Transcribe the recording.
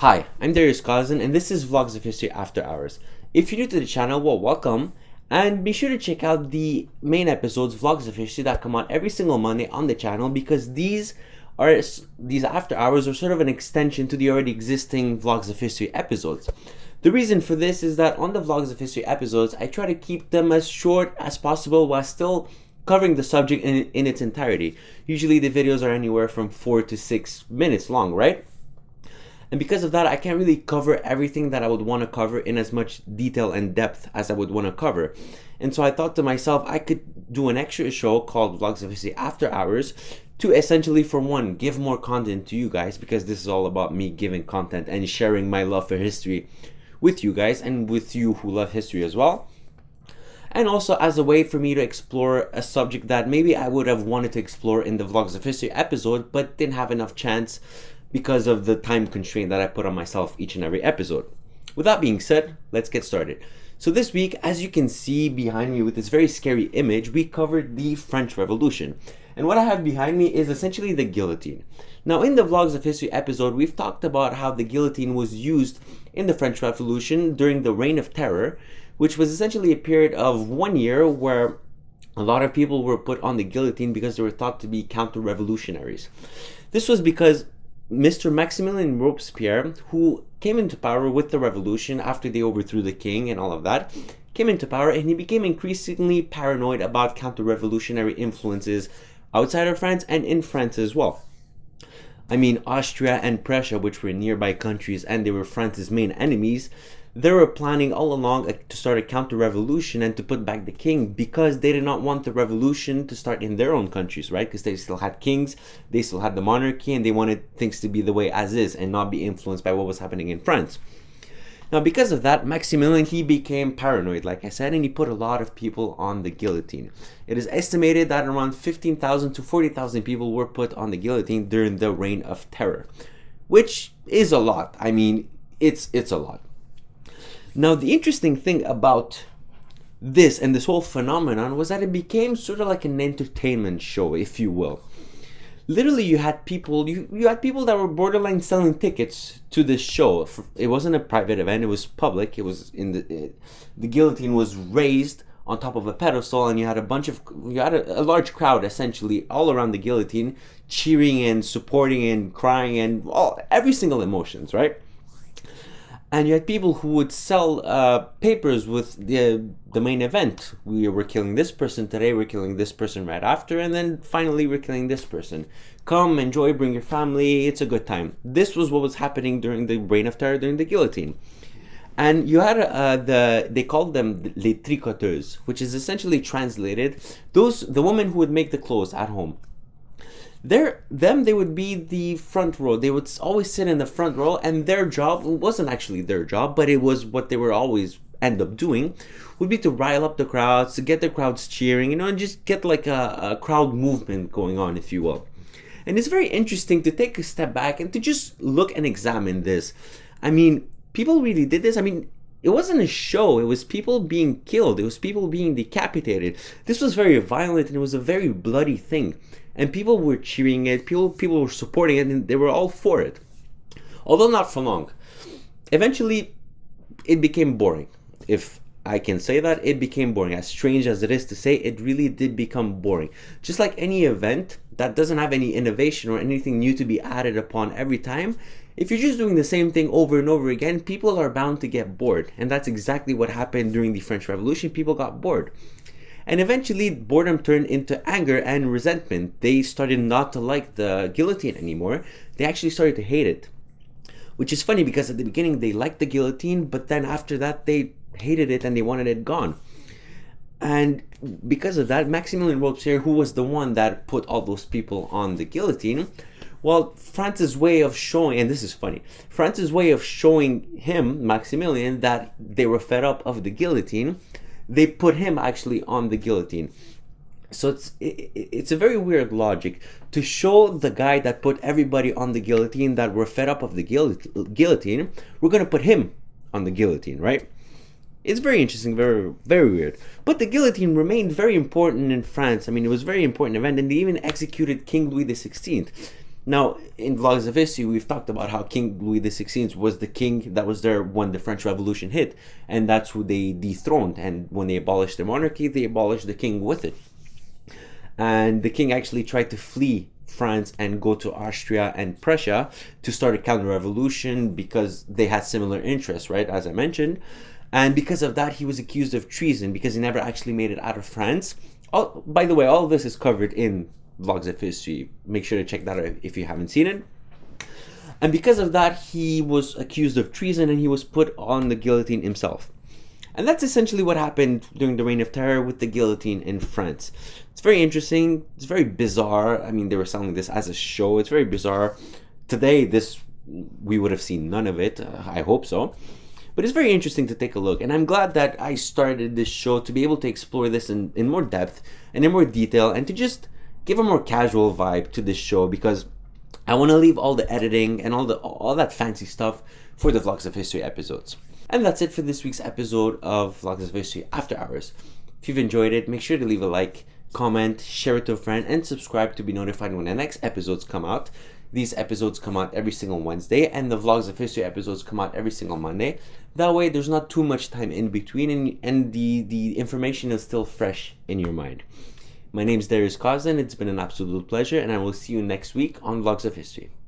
Hi, I'm Darius Cousin, and this is Vlogs of History After Hours. If you're new to the channel, well, welcome, and be sure to check out the main episodes, Vlogs of History, that come out every single Monday on the channel, because these After Hours are sort of an extension to the already existing Vlogs of History episodes. The reason for this is that on the Vlogs of History episodes, I try to keep them as short as possible while still covering the subject in its entirety. Usually the videos are anywhere from 4 to 6 minutes long, right? And because of that, I can't really cover everything that I would want to cover in as much detail and depth as I would want to cover. And so I thought to myself, I could do an extra show called Vlogs of History After Hours to essentially, for one, give more content to you guys, because this is all about me giving content and sharing my love for history with you guys and with you who love history as well. And also as a way for me to explore a subject that maybe I would have wanted to explore in the Vlogs of History episode, but didn't have enough chance because of the time constraint that I put on myself each and every episode. With that being said, let's get started. So this week, as you can see behind me with this very scary image, we covered the French Revolution. And what I have behind me is essentially the guillotine. Now in the Vlogs of History episode, we've talked about how the guillotine was used in the French Revolution during the Reign of Terror, which was essentially a period of 1 year where a lot of people were put on the guillotine because they were thought to be counter-revolutionaries. This was because Mr. Maximilian Robespierre, who came into power with the revolution after they overthrew the king and all of that, came into power, and he became increasingly paranoid about counter-revolutionary influences outside of France and in France as well. I mean, Austria and Prussia, which were nearby countries and they were France's main enemies, they were planning all along to start a counter-revolution and to put back the king, because they did not want the revolution to start in their own countries, right? Because they still had kings, they still had the monarchy, and they wanted things to be the way as is and not be influenced by what was happening in France. Now, because of that, Maximilian, he became paranoid, like I said, and he put a lot of people on the guillotine. It is estimated that around 15,000 to 40,000 people were put on the guillotine during the Reign of Terror, which is a lot. I mean, it's a lot. Now, the interesting thing about this and this whole phenomenon was that it became sort of like an entertainment show, if you will. Literally, you had people that were borderline selling tickets to this show. It wasn't a private event; it was public. It was the guillotine was raised on top of a pedestal, and you had a large crowd essentially all around the guillotine, cheering and supporting and crying and every single emotions, right? And you had people who would sell papers with the main event. We were killing this person today, we're killing this person right after, and then finally we're killing this person. Come, enjoy, bring your family, it's a good time. This was what was happening during the Reign of Terror, during the guillotine. And you had they called them les tricoteuses, which is essentially translated, the women who would make the clothes at home. They would be the front row. They would always sit in the front row, and their job wasn't actually their job, but it was what they were always end up doing, would be to rile up the crowds, to get the crowds cheering, and just get like a crowd movement going on, if you will. And it's very interesting to take a step back and to just look and examine this. I mean, people really did this. I mean, it wasn't a show. It was people being killed. It was people being decapitated. This was very violent, and it was a very bloody thing. And people were cheering it, people were supporting it, and they were all for it. Although not for long. Eventually, it became boring. If I can say that, it became boring. As strange as it is to say, it really did become boring. Just like any event that doesn't have any innovation or anything new to be added upon every time, if you're just doing the same thing over and over again, people are bound to get bored. And that's exactly what happened during the French Revolution. People got bored. And eventually, boredom turned into anger and resentment. They started not to like the guillotine anymore. They actually started to hate it. Which is funny, because at the beginning they liked the guillotine, but then after that they hated it and they wanted it gone. And because of that, Maximilian Robespierre, who was the one that put all those people on the guillotine, well, France's way of showing, and this is funny, France's way of showing him, Maximilian, that they were fed up of the guillotine, they put him actually on the guillotine. So it's a very weird logic to show the guy that put everybody on the guillotine that were fed up of the guillotine. We're going to put him on the guillotine, right? It's very interesting, very, very weird. But the guillotine remained very important in France. I mean, it was a very important event, and they even executed King Louis XVI. Now, in Vlogs of History, we've talked about how King Louis XVI was the king that was there when the French Revolution hit, and that's who they dethroned. And when they abolished the monarchy, they abolished the king with it. And the king actually tried to flee France and go to Austria and Prussia to start a counter-revolution because they had similar interests, right, as I mentioned. And because of that, he was accused of treason because he never actually made it out of France. By the way, all of this is covered in Vlogs of History. Make sure to check that out if you haven't seen it. And because of that, he was accused of treason and he was put on the guillotine himself. And that's essentially what happened during the Reign of Terror with the guillotine in France. It's very interesting. It's very bizarre. I mean, they were selling this as a show. It's very bizarre. Today, we would have seen none of it. I hope so. But it's very interesting to take a look. And I'm glad that I started this show to be able to explore this in more depth and in more detail and to just give a more casual vibe to this show, because I want to leave all the editing and all that fancy stuff for the Vlogs of History episodes. And that's it for this week's episode of Vlogs of History After Hours. If you've enjoyed it, make sure to leave a like, comment, share it to a friend, and subscribe to be notified when the next episodes come out. These episodes come out every single Wednesday, and the Vlogs of History episodes come out every single Monday. That way, there's not too much time in between, and the information is still fresh in your mind. My name is Darius Kozan. It's been an absolute pleasure, and I will see you next week on Vlogs of History.